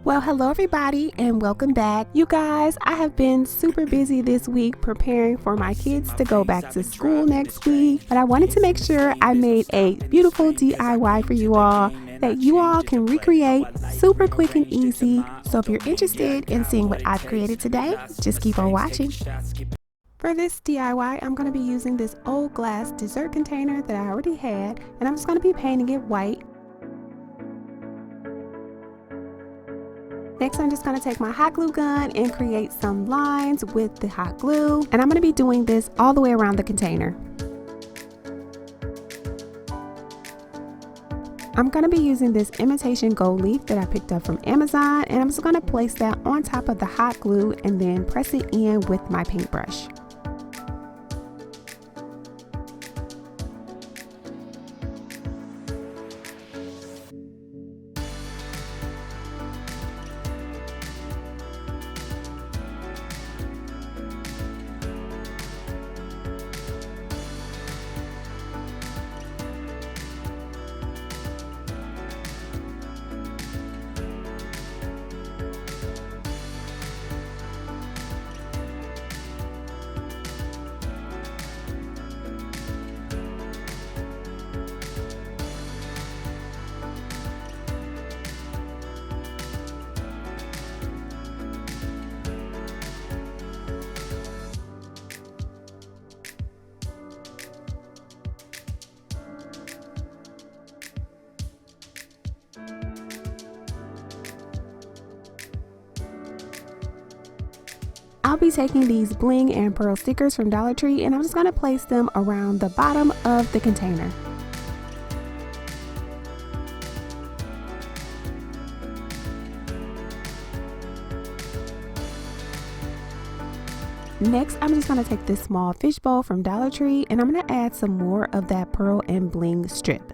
Well, hello everybody and welcome back. You guys, I have been super busy this week preparing for my kids to go back to school next week, but I wanted to make sure I made a beautiful DIY for you all that you all can recreate super quick and easy. So if you're interested in seeing what I've created today, just keep on watching. For this DIY, I'm going to be using this old glass dessert container that I already had, and I'm just going to be painting it white. Next, I'm just going to take my hot glue gun and create some lines with the hot glue, and I'm going to be doing this all the way around the container. I'm going to be using this imitation gold leaf that I picked up from Amazon, and I'm just going to place that on top of the hot glue and then press it in with my paintbrush. I'll be taking these bling and pearl stickers from Dollar Tree, and I'm just going to place them around the bottom of the container. Next, I'm just going to take this small fishbowl from Dollar Tree, and I'm going to add some more of that pearl and bling strip.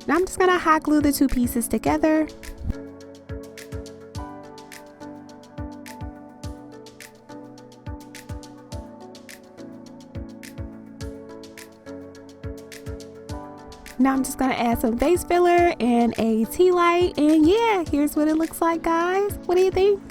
Now I'm just going to hot glue the two pieces together. Now I'm just going to add some vase filler and a tea light, and yeah, here's what it looks like, guys. What do you think?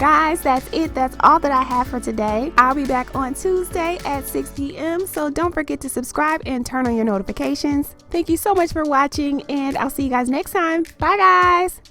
Guys, that's it. That's all that I have for today. I'll be back on Tuesday at 6 p.m. So don't forget to subscribe and turn on your notifications. Thank you so much for watching, and I'll see you guys next time. Bye, guys.